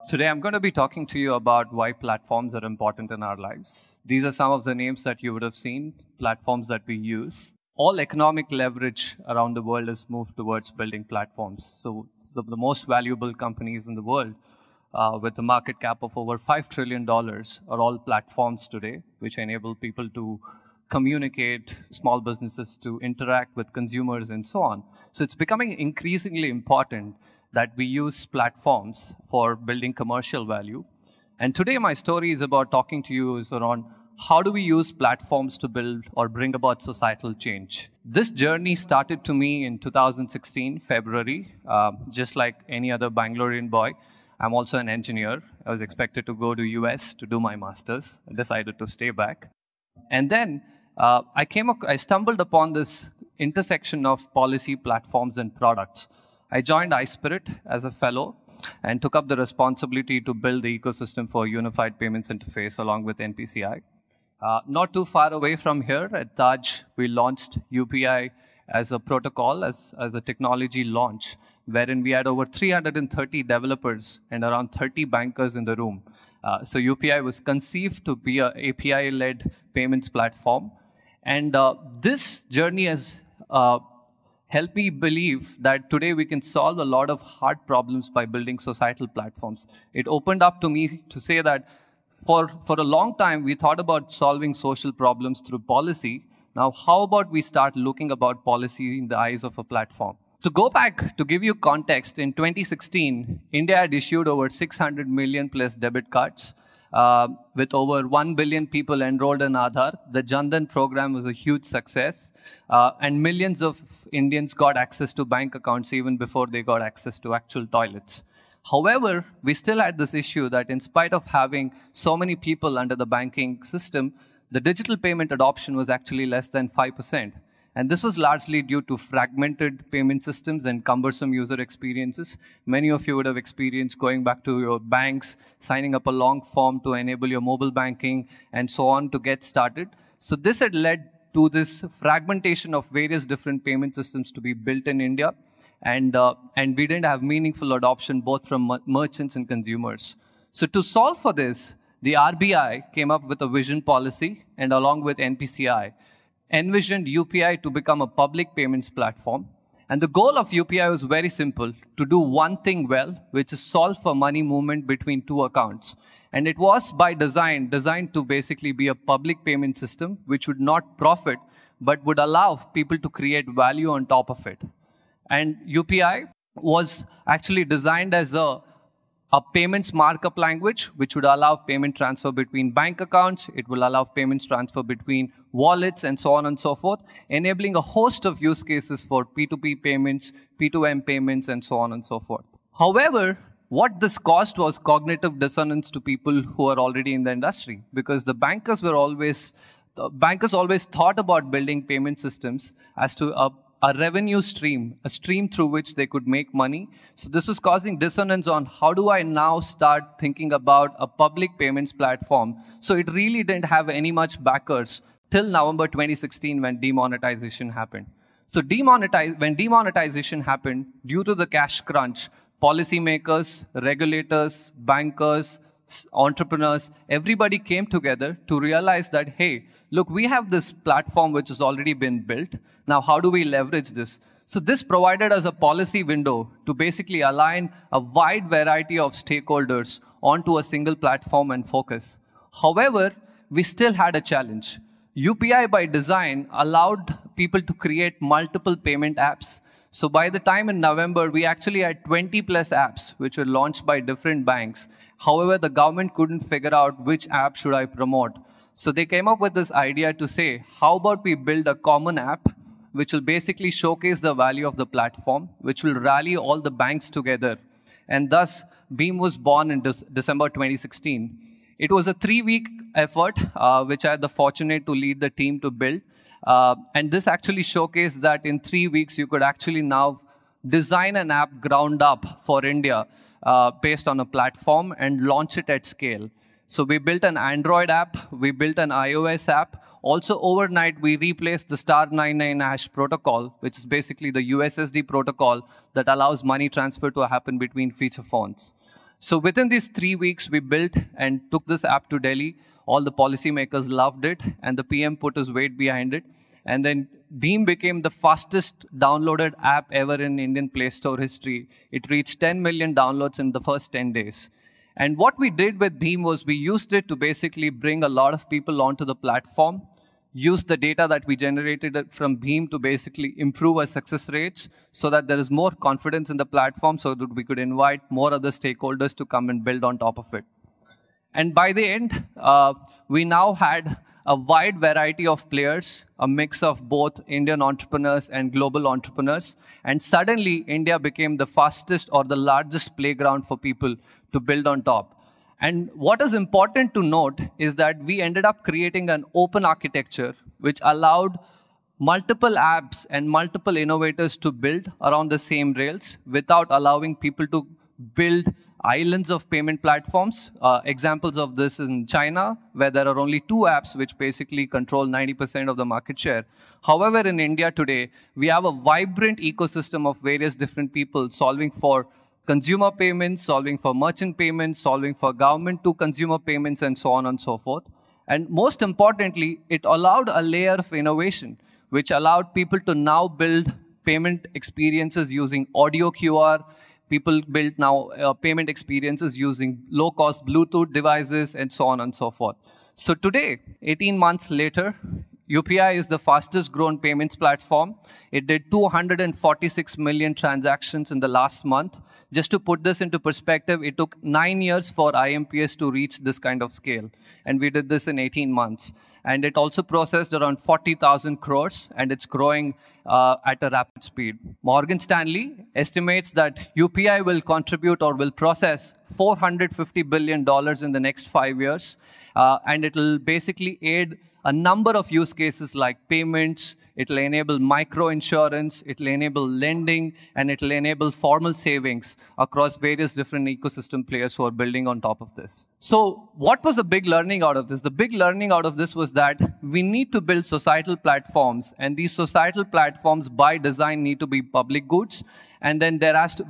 Today, I'm going to be talking to you about why platforms are important in our lives. These are some of the names that you would have seen, platforms that we use. All economic leverage around the world has moved towards building platforms. So the most valuable companies in the world with a market cap of over $5 trillion are all platforms today, which enable people to communicate, small businesses to interact with consumers, and so on. So it's becoming increasingly important that we use platforms for building commercial value. And today my story is about talking to you is around how do we use platforms to build or bring about societal change. This journey started to me in 2016, February, just like any other Bangalorean boy. I'm also an engineer. I was expected to go to US to do my master's. I decided to stay back. And then I stumbled upon this intersection of policy, platforms, and products. I joined iSpirit as a fellow and took up the responsibility to build the ecosystem for Unified Payments Interface along with NPCI. Not too far away from here at Taj, we launched UPI as a protocol, as a technology launch, wherein we had over 330 developers and around 30 bankers in the room. So UPI was conceived to be an API-led payments platform. And this journey has helped me believe that today we can solve a lot of hard problems by building societal platforms. It opened up to me to say that for a long time, we thought about solving social problems through policy. Now, how about we start looking about policy in the eyes of a platform? To go back, to give you context, in 2016, India had issued over 600 million plus debit cards. With over 1 billion people enrolled in Aadhaar. The Jan Dhan program was a huge success. And millions of Indians got access to bank accounts even before they got access to actual toilets. However, we still had this issue that in spite of having so many people under the banking system, the digital payment adoption was actually less than 5%. And this was largely due to fragmented payment systems and cumbersome user experiences. Many of you would have experienced going back to your banks, signing up a long form to enable your mobile banking, and so on to get started. So this had led to this fragmentation of various different payment systems to be built in India. And we didn't have meaningful adoption both from merchants and consumers. So to solve for this, the RBI came up with a vision policy, and along with NPCI, envisioned UPI to become a public payments platform. And the goal of UPI was very simple, to do one thing well, which is solve for money movement between two accounts. And it was by design, designed to basically be a public payment system, which would not profit, but would allow people to create value on top of it. And UPI was actually designed as a payments markup language, which would allow payment transfer between bank accounts. It will allow payments transfer between wallets, and so on and so forth, enabling a host of use cases for P2P payments, P2M payments, and so on and so forth. However, what this caused was cognitive dissonance to people who are already in the industry, because the bankers always thought about building payment systems as to a revenue stream, a stream through which they could make money. So this was causing dissonance on how do I now start thinking about a public payments platform. So it really didn't have any much backers till November 2016 when demonetization happened. So when demonetization happened, due to the cash crunch, policymakers, regulators, bankers, entrepreneurs, everybody came together to realize that, hey, look, we have this platform which has already been built. Now, how do we leverage this? So this provided us a policy window to basically align a wide variety of stakeholders onto a single platform and focus. However, we still had a challenge. UPI by design allowed people to create multiple payment apps. So by the time in November, we actually had 20 plus apps which were launched by different banks. However, the government couldn't figure out which app should I promote. So they came up with this idea to say, how about we build a common app which will basically showcase the value of the platform, which will rally all the banks together. And thus, Beam was born in December 2016. It was a 3-week effort, which I had the fortunate to lead the team to build. And this actually showcased that in 3 weeks, you could actually now design an app ground up for India based on a platform and launch it at scale. So we built an Android app, we built an iOS app. Also overnight, we replaced the *99# protocol, which is basically the USSD protocol that allows money transfer to happen between feature phones. So within these 3 weeks, we built and took this app to Delhi. All the policymakers loved it, and the PM put his weight behind it. And then Bheem became the fastest downloaded app ever in Indian Play Store history. It reached 10 million downloads in the first 10 days. And what we did with Bheem was we used it to basically bring a lot of people onto the platform, use the data that we generated from Bheem to basically improve our success rates so that there is more confidence in the platform so that we could invite more other stakeholders to come and build on top of it. And by the end, we now had a wide variety of players, a mix of both Indian entrepreneurs and global entrepreneurs. And suddenly, India became the fastest or the largest playground for people to build on top. And what is important to note is that we ended up creating an open architecture which allowed multiple apps and multiple innovators to build around the same rails without allowing people to build islands of payment platforms. Examples of this in China, where there are only 2 apps which basically control 90% of the market share. However, in India today, we have a vibrant ecosystem of various different people solving for consumer payments, solving for merchant payments, solving for government to consumer payments, and so on and so forth. And most importantly, it allowed a layer of innovation, which allowed people to now build payment experiences using audio QR. People build now payment experiences using low-cost Bluetooth devices, and so on and so forth. So today, 18 months later, UPI is the fastest growing payments platform. It did 246 million transactions in the last month. Just to put this into perspective, it took 9 years for IMPS to reach this kind of scale. And we did this in 18 months. And it also processed around 40,000 crores, and it's growing at a rapid speed. Morgan Stanley estimates that UPI will contribute or will process $450 billion in the next 5 years. And it will basically aid a number of use cases like payments. It will enable micro-insurance, it will enable lending, and it will enable formal savings across various different ecosystem players who are building on top of this. So what was the big learning out of this? The big learning out of this was that we need to build societal platforms, and these societal platforms by design need to be public goods, and then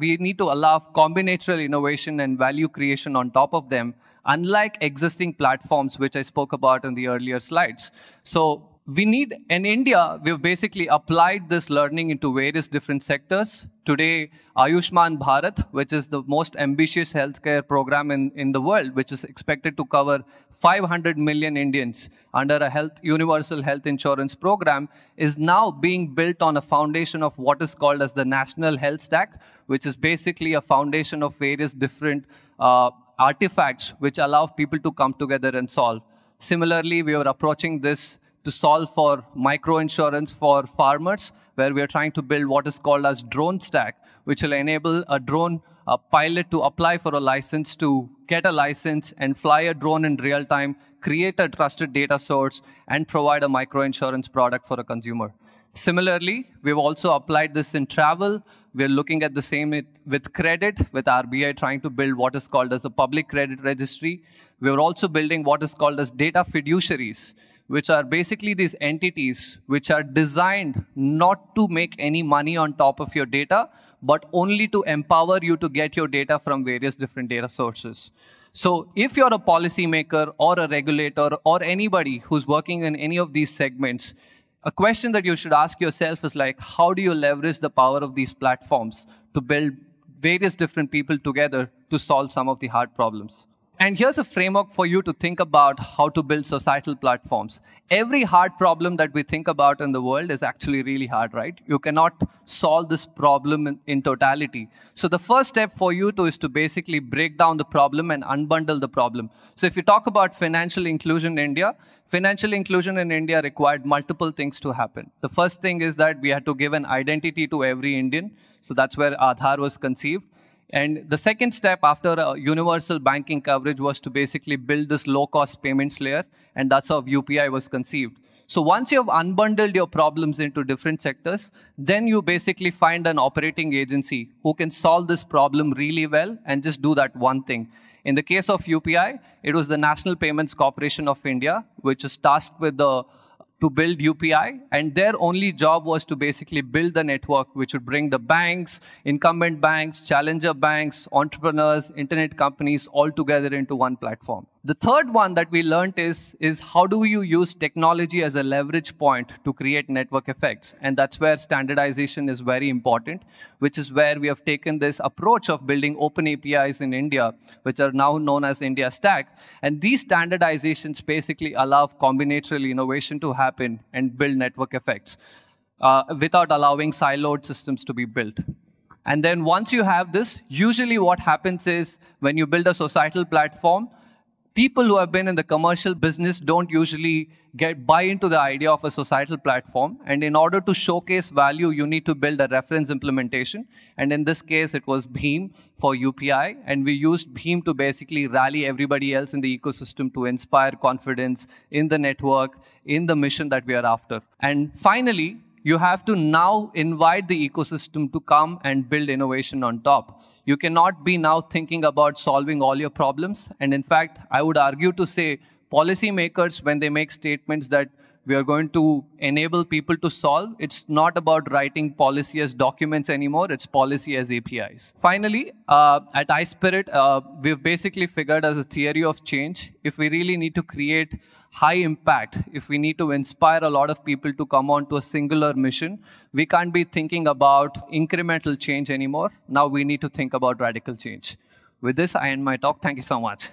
we need to allow combinatorial innovation and value creation on top of them, unlike existing platforms, which I spoke about in the earlier slides. So we need, in India, we've basically applied this learning into various different sectors. Today, Ayushman Bharat, which is the most ambitious healthcare program in the world, which is expected to cover 500 million Indians under a universal health insurance program, is now being built on a foundation of what is called as the National Health Stack, which is basically a foundation of various different artifacts which allow people to come together and solve. Similarly, we are approaching this to solve for micro-insurance for farmers, where we are trying to build what is called as drone stack, which will enable a drone pilot to apply for a license, to get a license and fly a drone in real time, create a trusted data source, and provide a micro-insurance product for a consumer. Similarly, we've also applied this in travel. We're looking at the same with credit, with RBI trying to build what is called as a public credit registry. We're also building what is called as data fiduciaries, which are basically these entities which are designed not to make any money on top of your data, but only to empower you to get your data from various different data sources. So if you're a policymaker or a regulator or anybody who's working in any of these segments, a question that you should ask yourself is like, how do you leverage the power of these platforms to build various different people together to solve some of the hard problems? And here's a framework for you to think about how to build societal platforms. Every hard problem that we think about in the world is actually really hard, right? You cannot solve this problem in totality. So the first step for you is to basically break down the problem and unbundle the problem. So if you talk about financial inclusion in India required multiple things to happen. The first thing is that we had to give an identity to every Indian. So that's where Aadhaar was conceived. And the second step after universal banking coverage was to basically build this low-cost payments layer, and that's how UPI was conceived. So once you have unbundled your problems into different sectors, then you basically find an operating agency who can solve this problem really well and just do that one thing. In the case of UPI, it was the National Payments Corporation of India, which is tasked with the to build UPI, and their only job was to basically build the network which would bring the banks, incumbent banks, challenger banks, entrepreneurs, internet companies all together into one platform. The third one that we learned is how do you use technology as a leverage point to create network effects? And that's where standardization is very important, which is where we have taken this approach of building open APIs in India, which are now known as India Stack. And these standardizations basically allow combinatorial innovation to happen and build network effects without allowing siloed systems to be built. And then once you have this, usually what happens is when you build a societal platform, people who have been in the commercial business don't usually buy into the idea of a societal platform. And in order to showcase value, you need to build a reference implementation. And in this case, it was Bheem for UPI. And we used Bheem to basically rally everybody else in the ecosystem to inspire confidence in the network, in the mission that we are after. And finally, you have to now invite the ecosystem to come and build innovation on top. You cannot be now thinking about solving all your problems. And in fact, I would argue to say policymakers, when they make statements that we are going to enable people to solve, it's not about writing policy as documents anymore, it's policy as APIs. Finally, at iSpirit, we've basically figured as a theory of change, if we really need to create high impact, if we need to inspire a lot of people to come on to a singular mission, we can't be thinking about incremental change anymore. Now we need to think about radical change. With this, I end my talk. Thank you so much.